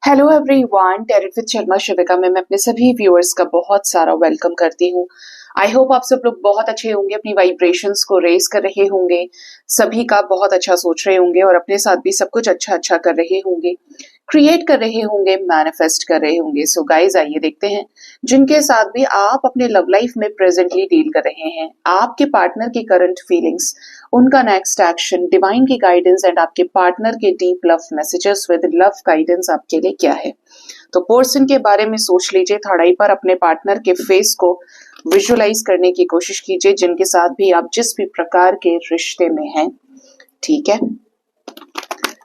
Hello everyone, tarot with Sharma Shivika में मैं अपने सभी व्यूअर्स का बहुत सारा वेलकम करती हूँ। आई होप आप सब लोग बहुत अच्छे होंगे, अपनी वाइब्रेशंस को रेज कर रहे होंगे, सभी का बहुत अच्छा सोच रहे होंगे और अपने साथ भी सब कुछ अच्छा अच्छा कर रहे होंगे, क्रिएट कर रहे होंगे, मैनिफेस्ट कर रहे होंगे। सो गाइज आइए देखते हैं जिनके साथ भी आप अपने लव लाइफ में प्रेजेंटली डील कर रहे हैं, आपके पार्टनर की करंट फीलिंग्स, उनका नेक्स्ट एक्शन, डिवाइन की गाइडेंस एंड आपके पार्टनर के deep love messages with love guidance आपके लिए क्या है। तो पर्सन के बारे में सोच लीजिए, थर्ड आई पर अपने पार्टनर के फेस को विजुअलाइज करने की कोशिश कीजिए जिनके साथ भी आप जिस भी प्रकार के रिश्ते में हैं। ठीक है,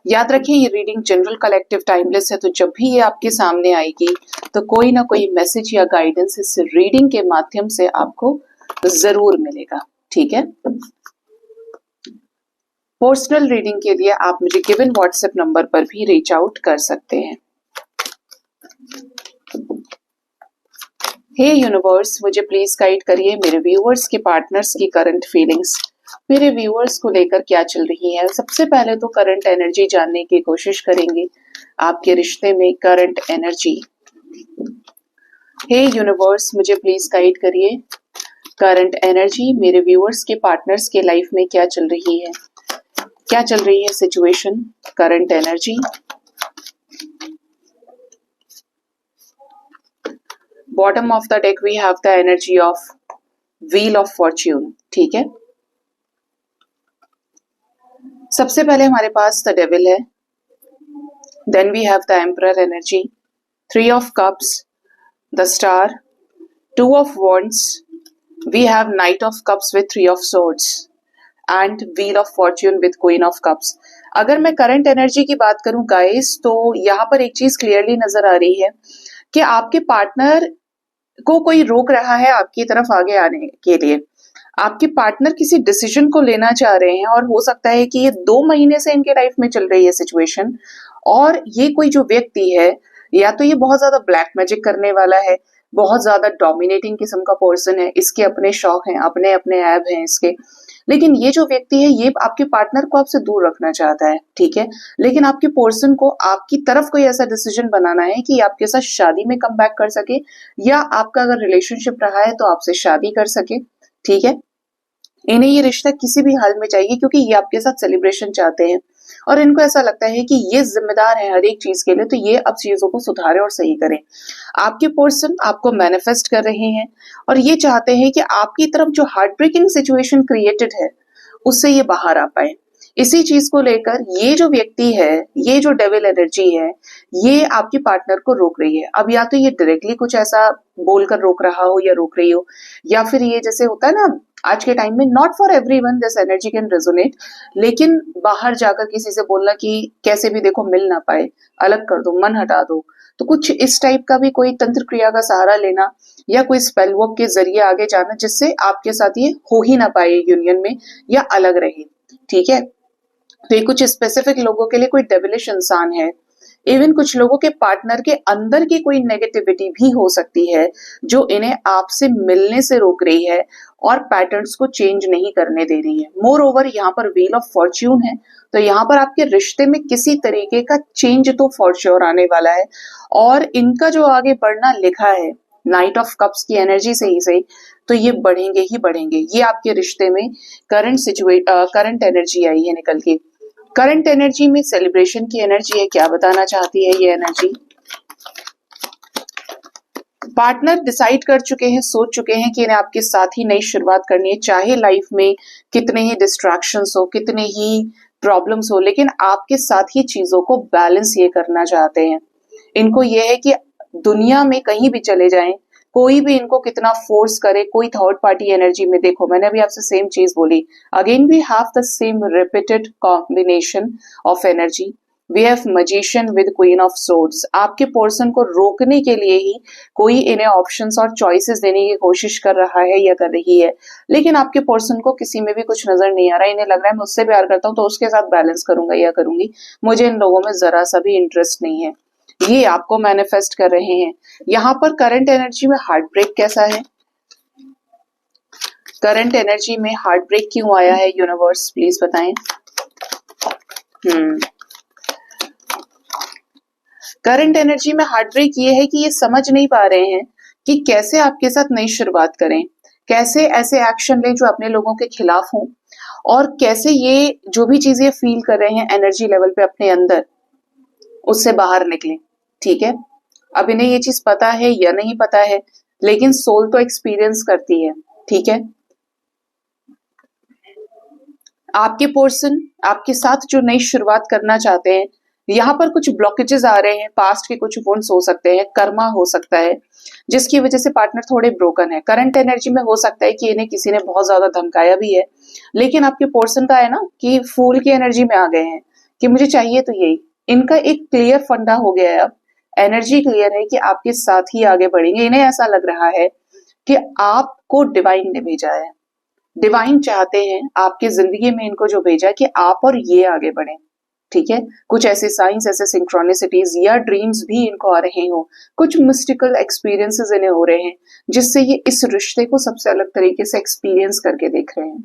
याद रखिए ये रीडिंग जनरल कलेक्टिव टाइमलेस है, तो जब भी ये आपके सामने आएगी तो कोई ना कोई मैसेज या गाइडेंस इस रीडिंग के माध्यम से आपको जरूर मिलेगा। ठीक है, पर्सनल रीडिंग के लिए आप मुझे गिवन व्हाट्सएप नंबर पर भी रीच आउट कर सकते हैं। हे यूनिवर्स, मुझे प्लीज गाइड करिए मेरे व्यूअर्स के पार्टनर्स की करंट फीलिंग्स, मेरे व्यूअर्स को लेकर क्या चल रही है। सबसे पहले तो करंट एनर्जी जानने की कोशिश करेंगे, आपके रिश्ते में करंट एनर्जी। हे यूनिवर्स, मुझे प्लीज गाइड करिए करंट एनर्जी, मेरे व्यूअर्स के पार्टनर्स के लाइफ में क्या चल रही है, क्या चल रही है situation, current energy. Bottom of the deck we have the energy of wheel of fortune. ठीक है, सबसे पहले हमारे पास द डेविल है, then we have the emperor energy, three of cups, the star, two of wands, we have night of cups with three of swords and wheel of Fortune with queen of cups. अगर मैं current energy की बात करूं guys, तो यहाँ पर एक चीज क्लियरली नजर आ रही है कि आपके पार्टनर को कोई रोक रहा है आपकी तरफ आगे आने के लिए। आपके पार्टनर किसी डिसीजन को लेना चाह रहे हैं और हो सकता है कि ये 2 महीने से इनके लाइफ में चल रही है सिचुएशन, और ये कोई जो व्यक्ति है या तो ये बहुत ज्यादा ब्लैक मैजिक करने वाला है, बहुत ज्यादा डोमिनेटिंग किस्म का पर्सन है, इसके अपने शौक हैं, अपने अपने ऐब हैं इसके। लेकिन ये जो व्यक्ति है ये आपके पार्टनर को आपसे दूर रखना चाहता है। ठीक है, लेकिन आपके पर्सन को आपकी तरफ कोई ऐसा डिसीजन बनाना है कि आपके साथ शादी में कम बैक कर सके, या आपका अगर रिलेशनशिप रहा है तो आपसे शादी कर सके। ठीक है, इन्हें ये रिश्ता किसी भी हाल में चाहिए क्योंकि ये आपके साथ सेलिब्रेशन चाहते हैं और इनको ऐसा लगता है कि ये जिम्मेदार है हर एक चीज के लिए, तो ये अब चीजों को सुधारे और सही करें। आपके पर्सन आपको मैनिफेस्ट कर रहे हैं और ये चाहते हैं कि आपकी तरफ जो हार्ट ब्रेकिंग सिचुएशन क्रिएटेड है उससे ये बाहर आ पाए। इसी चीज को लेकर ये जो व्यक्ति है, ये जो डेविल एनर्जी है, ये आपके पार्टनर को रोक रही है। अब या तो ये डायरेक्टली कुछ ऐसा बोलकर रोक रहा हो या रोक रही हो, या फिर ये जैसे होता है ना आज के टाइम में, not for everyone this energy can resonate, लेकिन बाहर जाकर किसी से बोलना कि कैसे भी देखो मिल ना पाए, अलग कर दो, मन हटा दो, तो कुछ इस टाइप का भी कोई तंत्र क्रिया का सहारा लेना या कोई स्पेल वर्क के जरिए आगे जाना जिससे आपके साथ ये हो ही ना पाए यूनियन में या अलग रहे। ठीक है, तो ये कुछ स्पेसिफिक लोगों के लिए कोई डेविलिश इंसान है। इवन कुछ लोगों के पार्टनर के अंदर की कोई नेगेटिविटी भी हो सकती है जो इन्हें आपसे मिलने से रोक रही है और पैटर्न्स को चेंज नहीं करने दे रही है। मोर ओवर यहाँ पर व्हील ऑफ फॉर्च्यून है, तो यहाँ पर आपके रिश्ते में किसी तरीके का चेंज तो फॉर श्योर आने वाला है, और इनका जो आगे बढ़ना लिखा है नाइट ऑफ कप्स की एनर्जी से ही सही, तो ये बढ़ेंगे ही बढ़ेंगे। ये आपके रिश्ते में करंट एनर्जी आई है निकल के। करंट एनर्जी में सेलिब्रेशन की एनर्जी है। क्या बताना चाहती है ये एनर्जी? पार्टनर डिसाइड कर चुके हैं, सोच चुके हैं कि इन्हें आपके साथ ही नई शुरुआत करनी है, चाहे लाइफ में कितने ही डिस्ट्रैक्शंस हो, कितने ही प्रॉब्लम्स हो, लेकिन आपके साथ ही चीजों को बैलेंस ये करना चाहते हैं। इनको ये है कि दुनिया में कहीं भी चले जाएं, कोई भी इनको कितना फोर्स करे, कोई थर्ड पार्टी एनर्जी में, देखो मैंने अभी आपसे सेम चीज बोली, again we have the same repeated combination of energy. We have magician with queen of swords. आपके पर्सन को रोकने के लिए ही कोई इन्हें ऑप्शंस और चॉइसेस देने की कोशिश कर रहा है या कर रही है, लेकिन आपके पर्सन को किसी में भी कुछ नजर नहीं आ रहा। इन्हें लग रहा है मैं उससे प्यार करता हूँ तो उसके साथ बैलेंस करूंगा या करूंगी, मुझे इन लोगों में जरा सा भी इंटरेस्ट नहीं है। ये आपको मैनिफेस्ट कर रहे हैं। यहाँ पर करंट एनर्जी में हार्ट ब्रेक कैसा है? करंट एनर्जी में हार्ट ब्रेक क्यों आया है यूनिवर्स, प्लीज बताएं। करंट एनर्जी में हार्ट ब्रेक ये है कि ये समझ नहीं पा रहे हैं कि कैसे आपके साथ नई शुरुआत करें, कैसे ऐसे एक्शन लें जो अपने लोगों के खिलाफ हों, और कैसे ये जो भी चीजें फील कर रहे हैं एनर्जी लेवल पे अपने अंदर, उससे बाहर निकलें। ठीक है, अब इन्हें ये चीज पता है या नहीं पता है, लेकिन सोल तो एक्सपीरियंस करती है। ठीक है, आपके पर्सन आपके साथ जो नई शुरुआत करना चाहते हैं, यहाँ पर कुछ ब्लॉकेजेस आ रहे हैं, पास्ट के कुछ वुंड्स हो सकते हैं, कर्मा हो सकता है, जिसकी वजह से पार्टनर थोड़े ब्रोकन है। करंट एनर्जी में हो सकता है कि इन्हें किसी ने बहुत ज्यादा धमकाया भी है, लेकिन आपके पर्सन का है ना कि फूल की एनर्जी में आ गए हैं कि मुझे चाहिए तो यही। इनका एक क्लियर फंडा हो गया है, अब एनर्जी क्लियर है कि आपके साथ ही आगे बढ़ेंगे। इन्हें ऐसा लग रहा है कि आपको डिवाइन ने भेजा है, डिवाइन चाहते हैं आपकी जिंदगी में इनको जो भेजा कि आप और ये आगे बढ़े। ठीक है, कुछ ऐसे साइंस, ऐसे सिंक्रोनिसिटीज या ड्रीम्स भी इनको आ रहे हो, कुछ मिस्टिकल एक्सपीरियंसेस इन्हें हो रहे हैं, जिससे ये इस रिश्ते को सबसे अलग तरीके से एक्सपीरियंस करके देख रहे हैं।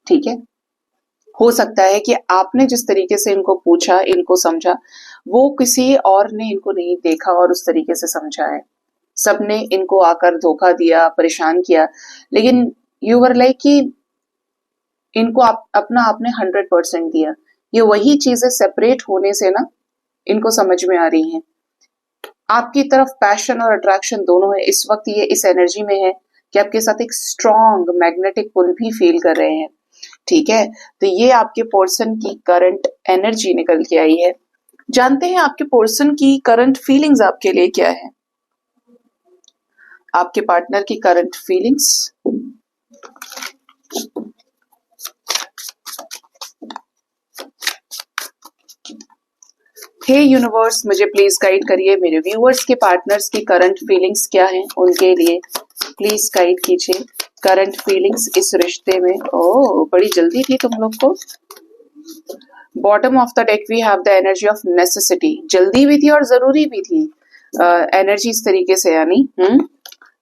ठीक है, हो सकता है कि आपने जिस तरीके से इनको पूछा, इनको समझा, वो किसी और ने इनको नहीं देखा और उस तरीके से समझा है। सबने इनको आकर धोखा दिया, परेशान किया, लेकिन यू वर लाइक कि इनको अपना आपने 100% दिया। ये वही चीजें सेपरेट होने से ना इनको समझ में आ रही हैं। आपकी तरफ पैशन और अट्रैक्शन दोनों है। इस वक्त ये इस एनर्जी में है कि आपके साथ एक स्ट्रॉन्ग मैग्नेटिक पुल भी फील कर रहे हैं। ठीक है, तो ये आपके पर्सन की करंट एनर्जी निकल के आई है। जानते हैं आपके पर्सन की करंट फीलिंग्स आपके लिए क्या है? आपके पार्टनर की करंट फीलिंग्स। हे यूनिवर्स, मुझे प्लीज गाइड करिए, मेरे व्यूअर्स के पार्टनर्स की करंट फीलिंग्स क्या हैं, उनके लिए प्लीज गाइड कीजिए। करंट फीलिंग्स इस रिश्ते में। ओह, बड़ी जल्दी थी तुम लोग को। Bottom of the deck we have the energy of necessity. जल्दी भी थी और जरूरी भी थी एनर्जी इस तरीके से, यानी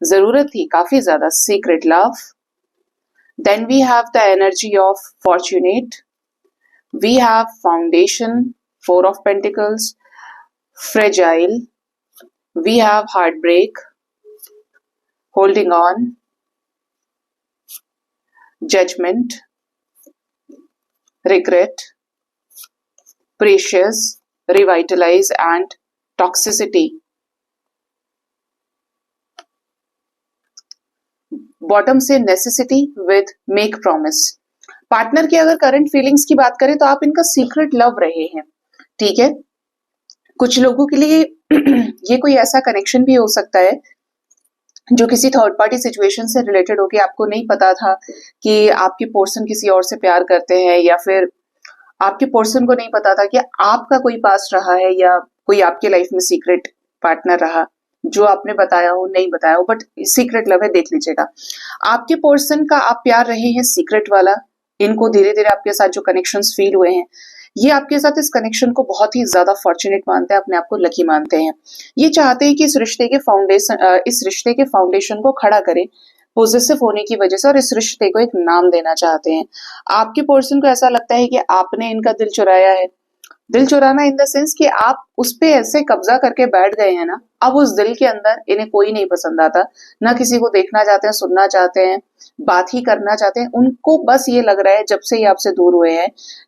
जरूरत थी काफी ज्यादा। Secret love. Then we have the energy of fortunate. We have foundation, Four of Pentacles, fragile. We have heartbreak, holding on, judgment, regret, precious, revitalize and toxicity. Bottom से necessity with make promise. Partner की अगर current feelings की बात करें तो आप इनका secret love रहे हैं। ठीक है, कुछ लोगों के लिए ये कोई ऐसा कनेक्शन भी हो सकता है जो किसी थर्ड पार्टी सिचुएशन से रिलेटेड हो, कि आपको नहीं पता था कि आपके पर्सन किसी और से प्यार करते हैं, या फिर आपके पर्सन को नहीं पता था कि आपका कोई पास्ट रहा है या कोई आपके लाइफ में सीक्रेट पार्टनर रहा जो आपने बताया हो, नहीं बताया हो, बट सीक्रेट लव है। देख लीजिएगा, आपके पर्सन का आप प्यार रहे हैं सीक्रेट वाला। इनको धीरे धीरे आपके साथ जो कनेक्शंस फील हुए हैं, ये आपके साथ इस कनेक्शन को बहुत ही ज्यादा फॉर्चुनेट मानते हैं, अपने आप को लकी मानते हैं। ये चाहते हैं कि इस रिश्ते के फाउंडेशन को खड़ा करें पॉजिटिव होने की वजह से, और इस रिश्ते को एक नाम देना चाहते हैं। आपके पर्सन को ऐसा लगता है कि आपने इनका दिल चुराया है। दिल चुराना इन द सेंस कि आप उस पे ऐसे कब्जा करके बैठ गए हैं ना, अब उस दिल के अंदर इन्हें कोई नहीं पसंद आता, ना किसी को देखना चाहते हैं, सुनना चाहते हैं, बात ही करना चाहते हैं। उनको बस ये लग रहा है जब से ये आपसे दूर हुए हैं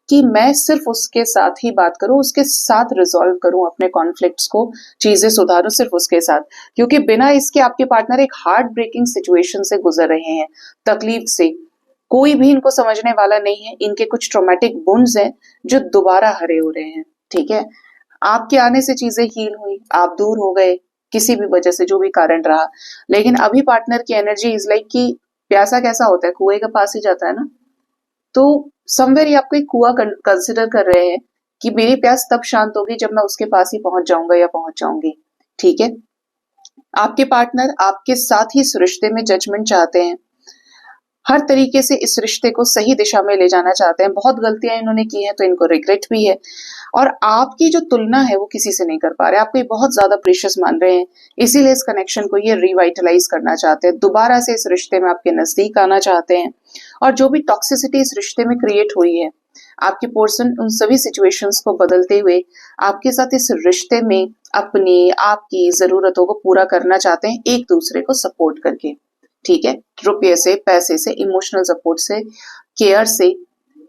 कि मैं सिर्फ उसके साथ ही बात करूं, उसके साथ रिजॉल्व करूं अपने कॉन्फ्लिक्ट्स को, चीजें सुधारूं सिर्फ उसके साथ। क्योंकि बिना इसके आपके पार्टनर एक हार्ट ब्रेकिंग सिचुएशन से गुजर रहे हैं, तकलीफ से। कोई भी इनको समझने वाला नहीं है। इनके कुछ ट्रॉमेटिक वुंड्स हैं जो दोबारा हरे हो रहे हैं। ठीक है, आपके आने से चीजें हील हुई, आप दूर हो गए किसी भी वजह से, जो भी कारण रहा, लेकिन अभी पार्टनर की एनर्जी इज लाइक कि प्यासा कैसा होता है, कुएं के पास ही जाता है ना, तो समवेयर ये आपको एक कुआं कंसिडर कर रहे हैं कि मेरी प्यास तब शांत होगी जब मैं उसके पास ही पहुंच जाऊंगा या पहुंच जाऊंगी। ठीक है, आपके पार्टनर आपके साथ ही इस रिश्ते में जजमेंट चाहते हैं, हर तरीके से इस रिश्ते को सही दिशा में ले जाना चाहते हैं। बहुत गलतियां इन्होंने की हैं तो इनको रिग्रेट भी है, और आपकी जो तुलना है वो किसी से नहीं कर पा रहे। आपको ये बहुत ज्यादा प्रीशियस मान रहे हैं, इसीलिए इस कनेक्शन को ये रिवाइटलाइज करना चाहते हैं, दोबारा से इस रिश्ते में आपके नजदीक आना चाहते हैं। और जो भी टॉक्सिसिटी इस रिश्ते में क्रिएट हुई है, आपके पर्सन उन सभी सिचुएशंस को बदलते हुए आपके साथ इस रिश्ते में अपनी आपकी जरूरतों को पूरा करना चाहते हैं, एक दूसरे को सपोर्ट करके। ठीक है, रुपये से, पैसे से, इमोशनल सपोर्ट से, केयर से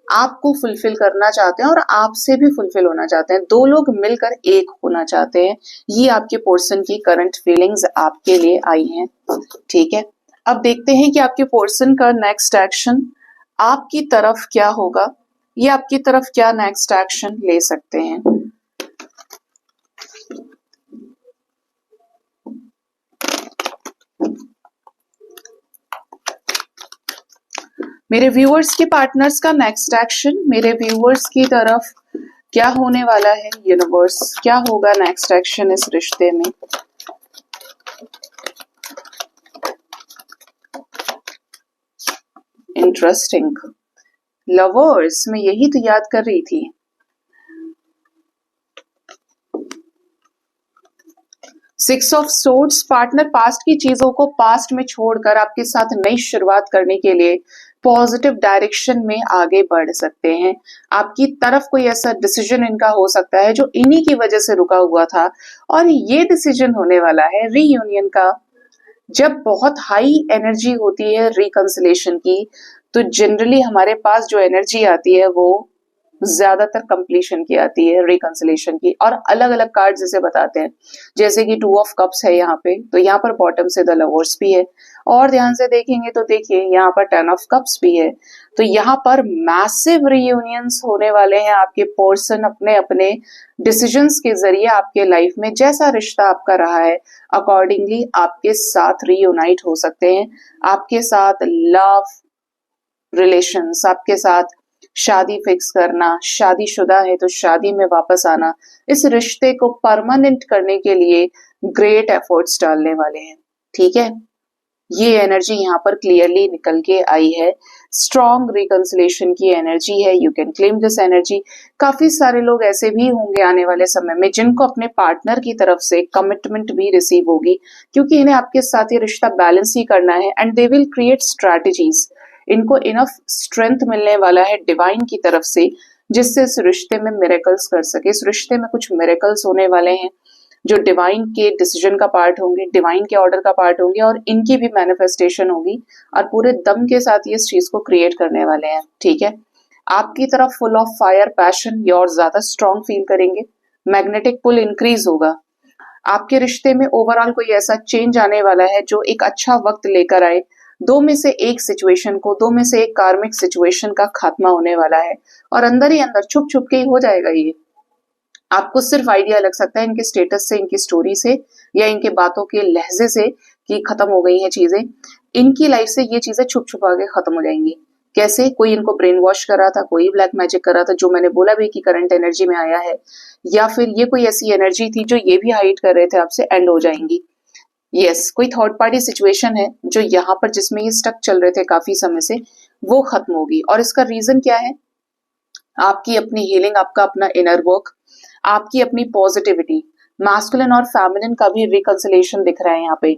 आपको फुलफिल करना चाहते हैं और आपसे भी फुलफिल होना चाहते हैं। दो लोग मिलकर एक होना चाहते हैं। ये आपके पर्सन की करंट फीलिंग्स आपके लिए आई हैं। ठीक है, अब देखते हैं कि आपके पर्सन का नेक्स्ट एक्शन आपकी तरफ क्या होगा, ये आपकी तरफ क्या नेक्स्ट एक्शन ले सकते हैं। मेरे व्यूअर्स के पार्टनर्स का नेक्स्ट एक्शन मेरे व्यूअर्स की तरफ क्या होने वाला है। यूनिवर्स, क्या होगा नेक्स्ट एक्शन इस रिश्ते में। इंटरेस्टिंग। लवर्स, मैं यही तो याद कर रही थी। Six of swords, partner past की चीजों को पास्ट में छोड़कर आपके साथ नई शुरुआत करने के लिए पॉजिटिव डायरेक्शन में आगे बढ़ सकते हैं। आपकी तरफ कोई ऐसा डिसीजन इनका हो सकता है जो इन्हीं की वजह से रुका हुआ था, और ये डिसीजन होने वाला है रीयूनियन का। जब बहुत हाई एनर्जी होती है रिकंसिलेशन की, तो जनरली हमारे पास जो एनर्जी आती है वो ज्यादातर कंप्लीशन की आती है, रिकंसिलेशन की। और अलग अलग कार्ड जैसे बताते हैं, जैसे कि 2 ऑफ कप्स है यहाँ पे, तो यहाँ पर बॉटम से द लवर्स भी है, और ध्यान से देखेंगे तो देखिए यहाँ पर 10 ऑफ कप्स भी है। तो यहाँ पर मैसिव रियूनियंस होने वाले हैं। आपके पर्सन अपने अपने डिसीजंस के जरिए आपके लाइफ में जैसा रिश्ता आपका रहा है अकॉर्डिंगली आपके साथ रीयूनाइट हो सकते हैं। आपके साथ लव रिलेशंस, आपके साथ शादी फिक्स करना, शादीशुदा है तो शादी में वापस आना, इस रिश्ते को परमानेंट करने के लिए ग्रेट एफर्ट्स डालने वाले हैं। ठीक है, ये एनर्जी यहाँ पर क्लियरली निकल के आई है। स्ट्रॉन्ग रिकंसिलेशन की एनर्जी है। You can claim this energy. काफी सारे लोग ऐसे भी होंगे आने वाले समय में जिनको अपने पार्टनर की तरफ से कमिटमेंट भी रिसीव होगी, क्योंकि इन्हें आपके साथ ये रिश्ता बैलेंस ही करना है, and they will create strategies. इनको इनफ स्ट्रेंथ मिलने वाला है डिवाइन की तरफ से, जिससे इस रिश्ते में मिरेकल्स कर सके। इस रिश्ते में कुछ मिरेकल्स होने वाले हैं जो डिवाइन के डिसीजन का पार्ट होंगे, डिवाइन के ऑर्डर का पार्ट होंगे, और इनकी भी मैनिफेस्टेशन होगी, और पूरे दम के साथ ये इस चीज को क्रिएट करने वाले हैं। ठीक है, आपकी तरफ फुल ऑफ फायर, पैशन और ज्यादा स्ट्रॉन्ग फील करेंगे। मैग्नेटिक पुल इंक्रीज होगा। आपके रिश्ते में ओवरऑल कोई ऐसा चेंज आने वाला है जो एक अच्छा वक्त लेकर आए। दो में से एक सिचुएशन को, दो में से एक कार्मिक सिचुएशन का खात्मा होने वाला है, और अंदर ही अंदर छुप छुप के ही हो जाएगा ये। आपको सिर्फ आइडिया लग सकता है इनके स्टेटस से, इनकी स्टोरी से, या इनके बातों के लहजे से कि खत्म हो गई हैं चीजें। इनकी लाइफ से ये चीजें छुप छुपा के खत्म हो जाएंगी। कैसे? कोई इनको ब्रेन वॉश कर रहा था, कोई ब्लैक मैजिक कर रहा था, जो मैंने बोला भी कि करंट एनर्जी में आया है, या फिर ये कोई ऐसी एनर्जी थी जो ये भी हाइड कर रहे थे आपसे, एंड हो जाएंगी। यस, कोई थर्ड पार्टी सिचुएशन है जो यहाँ पर, जिसमें ये स्टक चल रहे थे काफी समय से, वो खत्म होगी। और इसका रीजन क्या है? आपकी अपनी हीलिंग, आपका अपना इनर वर्क, आपकी अपनी पॉजिटिविटी। मैस्कुलिन और फेमिनिन का भी रिकंसिलेशन दिख रहा है यहाँ पे।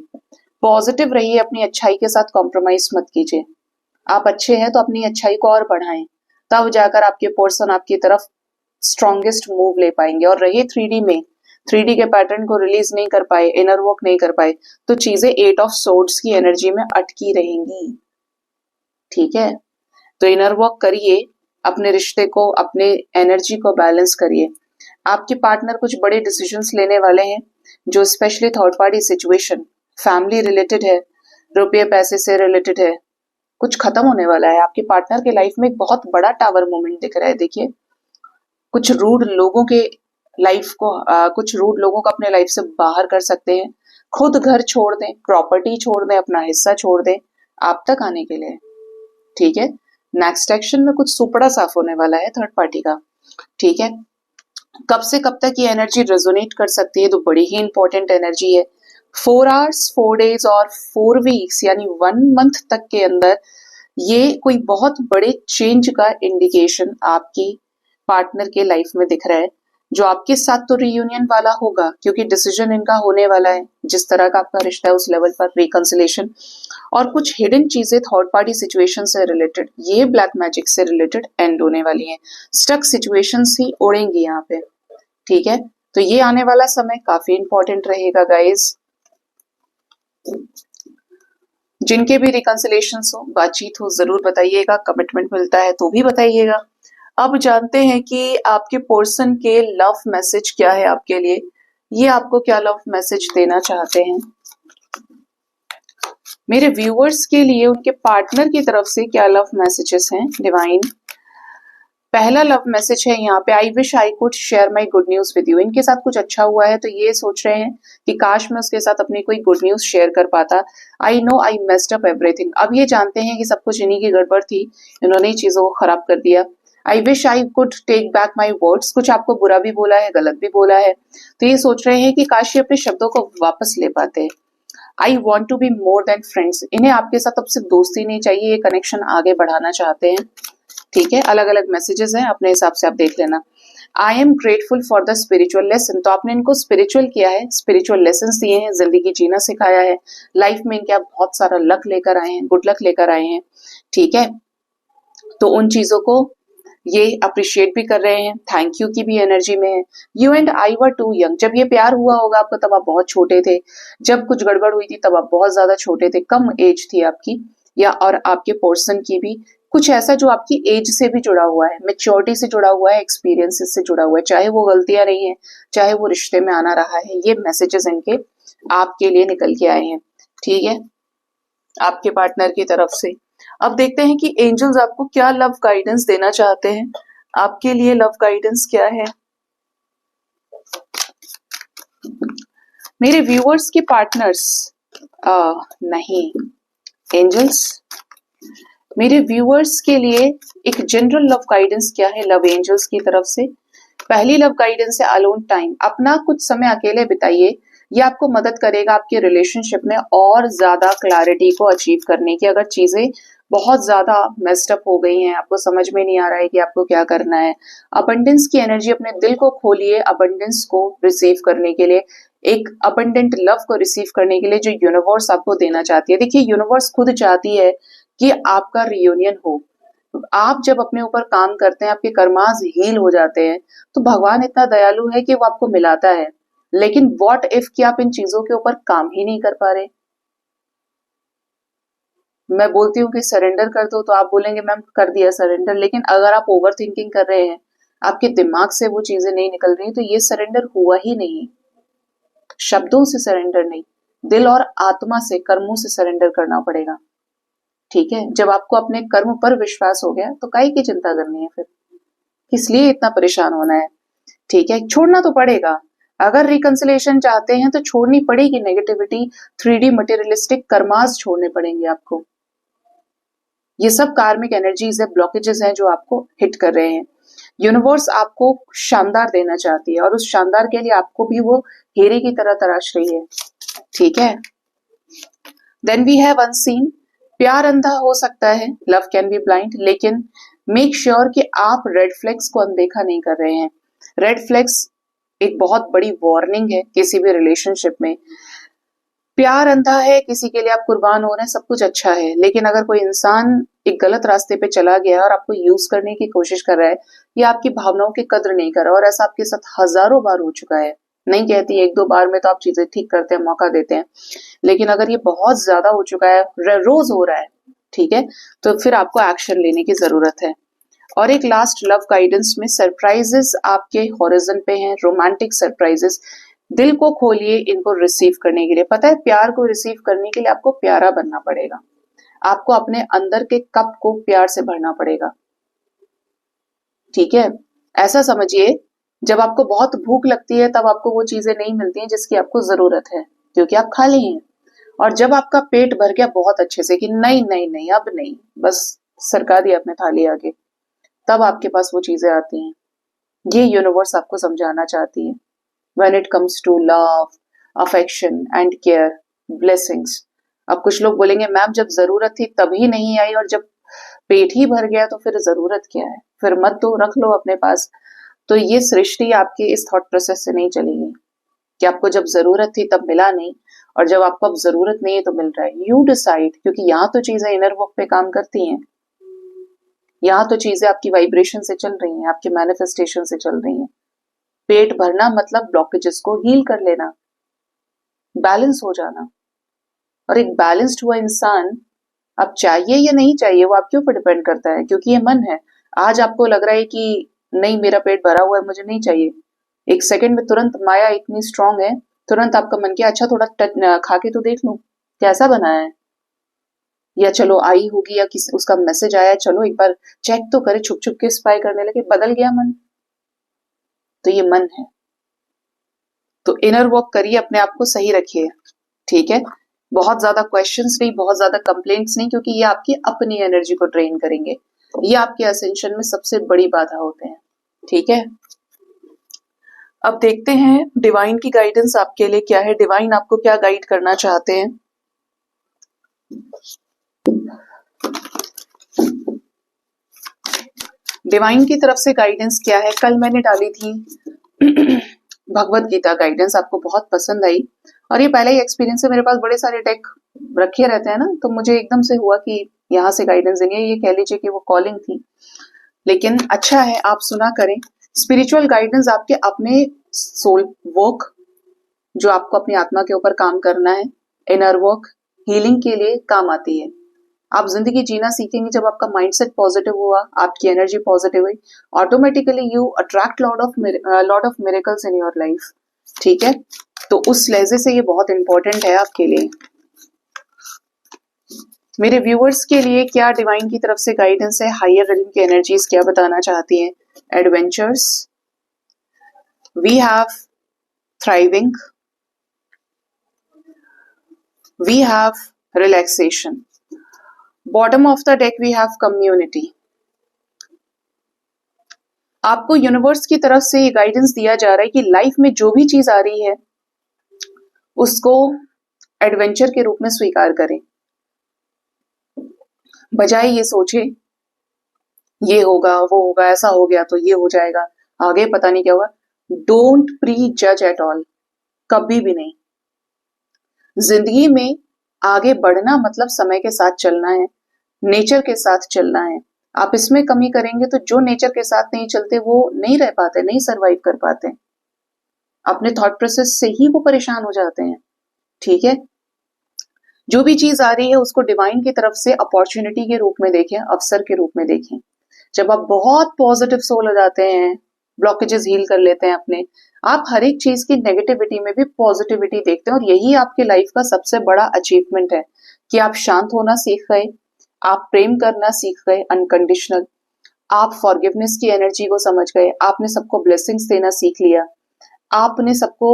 पॉजिटिव रहिए, अपनी अच्छाई के साथ कॉम्प्रोमाइज मत कीजिए। आप अच्छे हैं तो अपनी अच्छाई को और बढ़ाएं, तब जाकर आपके पर्सन आपकी तरफ स्ट्रॉन्गेस्ट मूव ले पाएंगे। और रहिए 3D में, 3D के पैटर्न को रिलीज नहीं कर पाए, इनर वर्क नहीं कर पाए, तो चीजें 8 ऑफ सोर्ड्स की एनर्जी में अटकी रहेंगी। ठीक है, तो इनर वर्क करिए, अपने रिश्ते को, अपने एनर्जी को बैलेंस करिए। आपके पार्टनर कुछ बड़े डिसीजंस लेने वाले हैं जो specially third party situation, family related है, रुपये पैसे से रिलेटेड है, कुछ खत्म होने वाला है। आपके पार्टनर के लाइफ में एक बहुत बड़ा टावर मोमेंट दिख रहा है। देखिए, कुछ रूड लोगों के लाइफ को, कुछ रूड लोगों को अपने लाइफ से बाहर कर सकते हैं। खुद घर छोड़ दें, प्रॉपर्टी छोड़ दें, अपना हिस्सा छोड़ दें आप तक आने के लिए। ठीक है, नेक्स्ट एक्शन में कुछ सुपड़ा साफ होने वाला है थर्ड पार्टी का। ठीक है, कब से कब तक ये एनर्जी रेजोनेट कर सकती है, तो बड़ी ही इंपॉर्टेंट एनर्जी है। 4 आवर्स, 4 डेज और 4 वीक्स यानी 1 मंथ तक के अंदर ये कोई बहुत बड़े चेंज का इंडिकेशन आपकी पार्टनर के लाइफ में दिख रहा है, जो आपके साथ तो रीयूनियन वाला होगा, क्योंकि डिसीजन इनका होने वाला है जिस तरह का आपका रिश्ता है उस लेवल पर रिकंसिलेशन, और कुछ हिडन चीजें थर्ड पार्टी सिचुएशन से रिलेटेड, ये ब्लैक मैजिक से रिलेटेड एंड होने वाली हैं। स्टक सिचुएशंस ही उड़ेंगी यहाँ पे, ठीक है। तो ये आने वाला समय काफी इंपॉर्टेंट रहेगा गाइस। जिनके भी रिकंसिलेशंस हो, बातचीत हो, जरूर बताइएगा। कमिटमेंट मिलता है तो भी बताइएगा। अब जानते हैं कि आपके पर्सन के लव मैसेज क्या है आपके लिए, ये आपको क्या लव मैसेज देना चाहते हैं। मेरे व्यूअर्स के लिए उनके पार्टनर की तरफ से क्या लव मैसेजेस हैं डिवाइन। पहला लव मैसेज है यहाँ पे, आई wish I could share my good news with you. इनके साथ कुछ अच्छा हुआ है तो ये सोच रहे हैं कि काश मैं उसके साथ अपनी कोई गुड न्यूज शेयर कर पाता। I know I messed up everything. अब ये जानते हैं कि सब कुछ इन्हीं की गड़बड़ थी, इन्होंने ही चीजों को खराब कर दिया। I wish I could take back my words. कुछ आपको बुरा भी बोला है, गलत भी बोला है, तो ये सोच रहे हैं कि काश ये अपने शब्दों को वापस ले पाते। I want to be more than friends. इन्हें आपके साथ अब सिर्फ दोस्ती नहीं चाहिए, ये कनेक्शन आगे बढ़ाना चाहते हैं, ठीक है। अलग अलग मैसेजेस हैं, अपने हिसाब से आप देख लेना। I am grateful for the spiritual lesson. तो आपने इनको स्पिरिचुअल किया है, स्पिरिचुअल लेसन दिए हैं, जिंदगी जीना सिखाया है, लाइफ में इनके आप बहुत सारा लक लेकर आए हैं, गुड लक लेकर आए हैं, ठीक है। तो उन चीजों को ये अप्रिशिएट भी कर रहे हैं, थैंक यू की भी एनर्जी में है। You and I were too young. जब ये प्यार हुआ होगा आपको तब आप बहुत छोटे थे, जब कुछ गड़बड़ हुई थी तब आप बहुत ज्यादा छोटे थे, कम एज थी आपकी, या और आपके पर्सन की भी कुछ ऐसा जो आपकी एज से भी जुड़ा हुआ है, मेच्योरिटी से जुड़ा हुआ है, एक्सपीरियंसेस से जुड़ा हुआ है, चाहे वो गलतियां रही हैं, चाहे वो रिश्ते में आना रहा है। ये मैसेजेस इनके आपके लिए निकल के आए हैं, ठीक है, आपके पार्टनर की तरफ से। अब देखते हैं कि एंजल्स आपको क्या लव गाइडेंस देना चाहते हैं, आपके लिए लव गाइडेंस क्या है। मेरे व्यूअर्स के पार्टनर्स नहीं, एंजल्स मेरे व्यूअर्स के लिए एक जनरल लव गाइडेंस क्या है लव एंजल्स की तरफ से। पहली लव गाइडेंस है अलोन टाइम। अपना कुछ समय अकेले बिताइए, ये आपको मदद करेगा आपके रिलेशनशिप में और ज्यादा क्लैरिटी को अचीव करने की। अगर चीजें बहुत ज्यादा मेस्ड अप हो गई हैं, आपको समझ में नहीं आ रहा है कि आपको क्या करना है, अबंडेंस की एनर्जी, अपने दिल को खोलिए अबंडेंस को रिसीव करने के लिए, एक अबंडेंट लव को रिसीव करने के लिए जो यूनिवर्स आपको देना चाहती है। देखिए यूनिवर्स खुद चाहती है कि आपका रियूनियन हो। आप जब अपने ऊपर काम करते हैं, आपके कर्मास हील हो जाते हैं, तो भगवान इतना दयालु है कि वो आपको मिलाता है। लेकिन व्हाट इफ कि आप इन चीजों के ऊपर काम ही नहीं कर पा रहे। मैं बोलती हूँ कि सरेंडर कर दो तो आप बोलेंगे मैम कर दिया सरेंडर, लेकिन अगर आप ओवर थिंकिंग कर रहे हैं, आपके दिमाग से वो चीजें नहीं निकल रही, तो ये सरेंडर हुआ ही नहीं। शब्दों से सरेंडर नहीं, दिल और आत्मा से, कर्मों से सरेंडर करना पड़ेगा, ठीक है। जब आपको अपने कर्म पर विश्वास हो गया तो काहे की चिंता करनी है, फिर किस लिए इतना परेशान होना है, ठीक है। छोड़ना तो पड़ेगा, अगर रिकंसिलेशन चाहते हैं तो छोड़नी पड़ेगी नेगेटिविटी, 3D मटेरियलिस्टिक कर्मास छोड़ने पड़ेंगे आपको। ये सब कार्मिक एनर्जीज है, ब्लॉकेजेस हैं जो आपको हिट कर रहे हैं। यूनिवर्स आपको शानदार देना चाहती है और उस शानदार के लिए आपको भी वो हीरे की तरह तराश रही है, ठीक है। Then we have unseen. प्यार अंधा हो सकता है, लव कैन बी ब्लाइंड, लेकिन मेक श्योर कि आप रेड फ्लैग्स को अनदेखा नहीं कर रहे हैं। रेड फ्लैग्स एक बहुत बड़ी वार्निंग है किसी भी रिलेशनशिप में। प्यार अंधा है, किसी के लिए आप कुर्बान हो रहे हैं, सब कुछ अच्छा है, लेकिन अगर कोई इंसान एक गलत रास्ते पे चला गया और आपको यूज करने की कोशिश कर रहा है, या आपकी भावनाओं की कद्र नहीं कर रहा, और ऐसा आपके साथ हजारों बार हो चुका है, नहीं कहती एक दो बार में तो आप चीजें ठीक करते हैं, मौका देते हैं, लेकिन अगर ये बहुत ज्यादा हो चुका है, रोज हो रहा है, ठीक है, तो फिर आपको एक्शन लेने की जरूरत है। और एक लास्ट लव गाइडेंस में, सरप्राइजेस आपके हॉरिजन पे हैं, रोमांटिक सरप्राइजेस। दिल को खोलिए इनको रिसीव करने के लिए। पता है प्यार को रिसीव करने के लिए आपको प्यारा बनना पड़ेगा, आपको अपने अंदर के कप को प्यार से भरना पड़ेगा, ठीक है। ऐसा समझिए जब आपको बहुत भूख लगती है तब आपको वो चीजें नहीं मिलती हैं जिसकी आपको जरूरत है, क्योंकि आप खाली हैं। और जब आपका पेट भर गया बहुत अच्छे से कि नहीं नहीं नहीं अब नहीं, बस सरका दिया अपने थाली आगे, तब आपके पास वो चीजें आती हैं। ये यूनिवर्स आपको समझाना चाहती है। When it comes to love, affection and care, blessings. अब कुछ लोग बोलेंगे मैम जब जरूरत थी तभी नहीं आई, और जब पेट ही भर गया तो फिर जरूरत क्या है, फिर मत दो, रख लो अपने पास। तो ये सृष्टि आपके इस थॉट प्रोसेस से नहीं चलेगी, कि आपको जब जरूरत थी तब मिला नहीं, और जब आपको अब जरूरत नहीं है तो मिल रहा है। यू डिसाइड, क्योंकि यहाँ तो चीजें इनर वर्क पे काम करती हैं, यहाँ तो चीजें आपकी वाइब्रेशन से चल रही हैं, आपके मैनिफेस्टेशन से चल रही हैं। पेट भरना मतलब ब्लॉकेजेस को हील कर लेना, बैलेंस हो जाना। और एक बैलेंस्ड हुआ इंसान, अब चाहिए या नहीं चाहिए वो आपके ऊपर डिपेंड करता है, क्योंकि ये मन है। आज आपको लग रहा है कि नहीं मेरा पेट भरा हुआ है, मुझे नहीं चाहिए, एक सेकंड में तुरंत माया इतनी स्ट्रांग है, तुरंत आपका मन किया अच्छा थोड़ा खा के तो देख लूं कैसा बना है, या चलो आई होगी या किसी उसका मैसेज आया चलो एक बार चेक तो करे, छुप छुप के स्पाई करने लगे, बदल गया मन। तो ये मन है। तो इनर वर्क करिए, अपने आप को सही रखिए, ठीक है। बहुत ज्यादा क्वेश्चंस नहीं, बहुत ज्यादा कंप्लेंट्स नहीं, क्योंकि ये आपकी अपनी एनर्जी को ड्रेन करेंगे। ये आपके असेंशन में सबसे बड़ी बाधा होते हैं, ठीक है। अब देखते हैं डिवाइन की गाइडेंस आपके लिए क्या है, डिवाइन आपको क्या गाइड करना चाहते हैं। डिवाइन की तरफ से गाइडेंस क्या है, कल मैंने डाली थी भगवत गीता गाइडेंस, आपको बहुत पसंद आई, और ये पहला ही एक्सपीरियंस है, मेरे पास बड़े सारे डेक रखे रहते हैं ना, तो मुझे एकदम से हुआ कि यहाँ से गाइडेंस देनी है। ये कह लीजिए कि वो कॉलिंग थी, लेकिन अच्छा है आप सुना करें। स्पिरिचुअल गाइडेंस आपके अपने सोल वर्क, जो आपको अपनी आत्मा के ऊपर काम करना है, इनर वर्क हीलिंग के लिए काम आती है। आप जिंदगी जीना सीखेंगे जब आपका माइंडसेट पॉजिटिव हुआ, आपकी एनर्जी पॉजिटिव हुई, automatically you attract lot of miracles in your life, ठीक है। तो उस लहजे से ये बहुत इंपॉर्टेंट है आपके लिए। मेरे व्यूअर्स के लिए क्या डिवाइन की तरफ से गाइडेंस है, हायर रिल्म की एनर्जीज क्या बताना चाहती हैं। Adventures, we have thriving, we have relaxation, bottom of the deck we have community. आपको यूनिवर्स की तरफ से ये गाइडेंस दिया जा रहा है कि लाइफ में जो भी चीज आ रही है उसको एडवेंचर के रूप में स्वीकार करें, बजाय ये सोचे ये होगा वो होगा, ऐसा हो गया तो ये हो जाएगा, आगे पता नहीं क्या होगा। डोंट प्री जज एट ऑल, कभी भी नहीं। जिंदगी में आगे बढ़ना मतलब समय के साथ चलना है, नेचर के साथ चलना है। आप इसमें कमी करेंगे तो जो नेचर के साथ नहीं चलते वो नहीं रह पाते, नहीं सरवाइव कर पाते, अपने थॉट प्रोसेस से ही वो परेशान हो जाते हैं, ठीक है। जो भी चीज आ रही है उसको डिवाइन की तरफ से अपॉर्चुनिटी के रूप में देखें, अवसर के रूप में देखें। जब आप बहुत पॉजिटिव सोल हो जाते हैं, ब्लॉकेजेस हील कर लेते हैं अपने, आप हर एक चीज की नेगेटिविटी में भी पॉजिटिविटी देखते हैं, और यही आपके लाइफ का सबसे बड़ा अचीवमेंट है कि आप शांत होना सीख गए, आप प्रेम करना सीख गए अनकंडीशनल, आप फॉरगिवनेस की एनर्जी को समझ गए, आपने सबको ब्लेसिंग्स देना सीख लिया, आपने सबको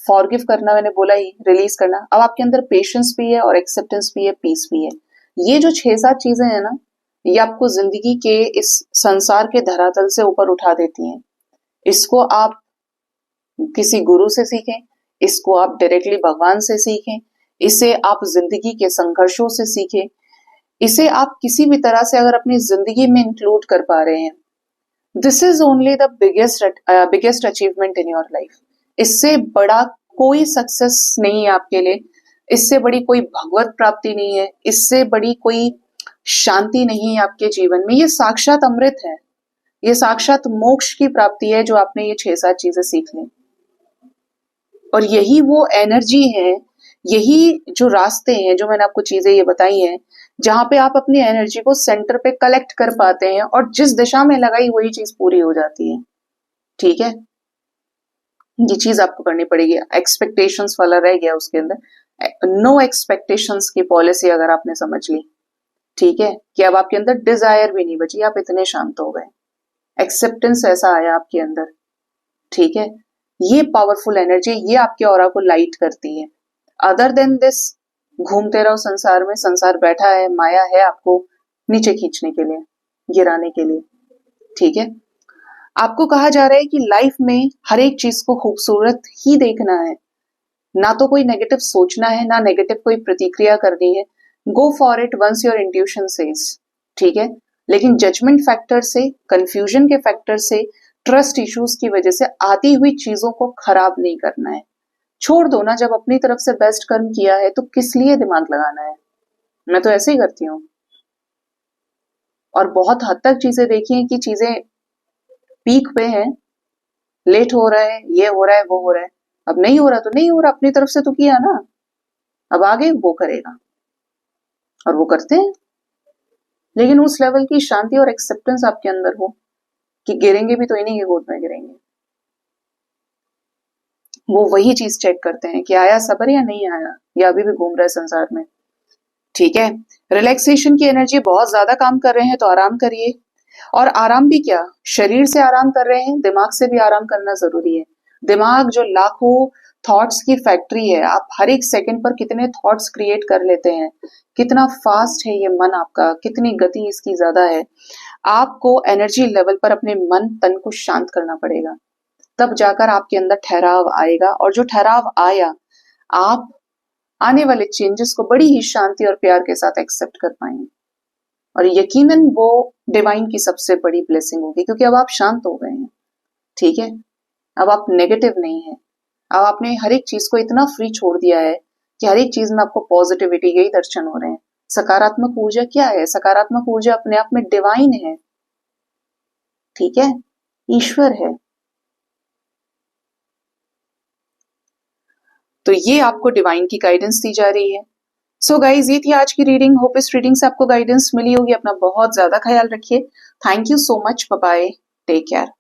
फॉरगिव करना, मैंने बोला ही रिलीज करना, अब आपके अंदर पेशेंस भी है और एक्सेप्टेंस भी है, पीस भी है। ये जो 6-7 चीजें हैं ना, ये आपको जिंदगी के इस संसार के धरातल से ऊपर उठा देती हैं। इसको आप किसी गुरु से सीखें, इसको आप डायरेक्टली भगवान से सीखें, इसे आप जिंदगी के संघर्षों से सीखें, इसे आप किसी भी तरह से अगर अपनी जिंदगी में इंक्लूड कर पा रहे हैं, this is only the biggest achievement in your life. इससे बड़ा कोई सक्सेस नहीं है आपके लिए, इससे बड़ी कोई भगवत प्राप्ति नहीं है, इससे बड़ी कोई शांति नहीं है आपके जीवन में। ये साक्षात अमृत है, ये साक्षात मोक्ष की प्राप्ति है जो आपने ये 6-7 चीजें सीख ली। और यही वो एनर्जी है, यही जो रास्ते हैं, जो मैंने आपको चीजें ये बताई हैं, जहां पे आप अपनी एनर्जी को सेंटर पे कलेक्ट कर पाते हैं और जिस दिशा में लगाई वही चीज पूरी हो जाती है, ठीक है। ये चीज आपको करनी पड़ेगी। एक्सपेक्टेशंस वाला रह गया उसके अंदर, नो एक्सपेक्टेशंस की पॉलिसी अगर आपने समझ ली, ठीक है, कि अब आपके अंदर डिजायर भी नहीं बची, आप इतने शांत हो गए, एक्सेप्टेंस ऐसा आया आपके अंदर, ठीक है। ये पावरफुल एनर्जी, ये आपके ऑरा को लाइट करती है। अदर देन दिस घूमते रहो संसार में, संसार बैठा है, माया है आपको नीचे खींचने के लिए, गिराने के लिए, ठीक है। आपको कहा जा रहा है कि लाइफ में हर एक चीज को खूबसूरत ही देखना है, ना तो कोई नेगेटिव सोचना है, ना नेगेटिव कोई प्रतिक्रिया करनी है। Go for it once your intuition says, ठीक है। लेकिन जजमेंट फैक्टर से, कंफ्यूजन के फैक्टर से, ट्रस्ट इश्यूज की वजह से आती हुई चीजों को खराब नहीं करना है। छोड़ दो ना, जब अपनी तरफ से बेस्ट कर्म किया है तो किस लिए दिमाग लगाना है। मैं तो ऐसे ही करती हूँ। और बहुत हद तक चीजें देखी हैं कि चीजें पीक पे हैं, लेट हो रहा है, ये हो रहा है, वो हो रहा है। अब नहीं हो रहा तो नहीं हो रहा, अपनी तरफ से तो किया ना, अब आगे वो करेगा। और वो करते हैं, लेकिन उस लेवल की शांति और एक्सेप्टेंस आपके अंदर हो कि गिरेंगे भी तो इन्हीं की गोद में गिरेंगे। वो वही चीज चेक करते हैं कि आया सबर या नहीं आया, या अभी भी घूम रहा है संसार में। ठीक है, रिलैक्सेशन की एनर्जी बहुत ज्यादा काम कर रहे हैं तो आराम करिए। और आराम भी क्या, शरीर से आराम कर रहे हैं, दिमाग से भी आराम करना जरूरी है। दिमाग जो लाखों थॉट्स की फैक्ट्री है, आप हर एक सेकंड पर कितने थॉट्स क्रिएट कर लेते हैं, कितना फास्ट है ये मन आपका, कितनी गति इसकी ज्यादा है। आपको एनर्जी लेवल पर अपने मन तन को शांत करना पड़ेगा, तब जाकर आपके अंदर ठहराव आएगा। और जो ठहराव आया, आप आने वाले चेंजेस को बड़ी ही शांति और प्यार के साथ एक्सेप्ट कर पाएंगे। और यकीनन वो डिवाइन की सबसे बड़ी ब्लेसिंग होगी, क्योंकि अब आप शांत हो गए हैं। ठीक है, अब आप नेगेटिव नहीं है। अब आपने हर एक चीज को इतना फ्री छोड़ दिया है कि हर एक चीज में आपको पॉजिटिविटी के ही दर्शन हो रहे हैं। सकारात्मक ऊर्जा क्या है? सकारात्मक ऊर्जा अपने आप में डिवाइन है। ठीक है, ईश्वर है। तो ये आपको डिवाइन की गाइडेंस दी जा रही है। सो गाइज, ये थी आज की रीडिंग। होप इस रीडिंग से आपको गाइडेंस मिली होगी। अपना बहुत ज्यादा ख्याल रखिए। Thank you so much. Bye bye, take care.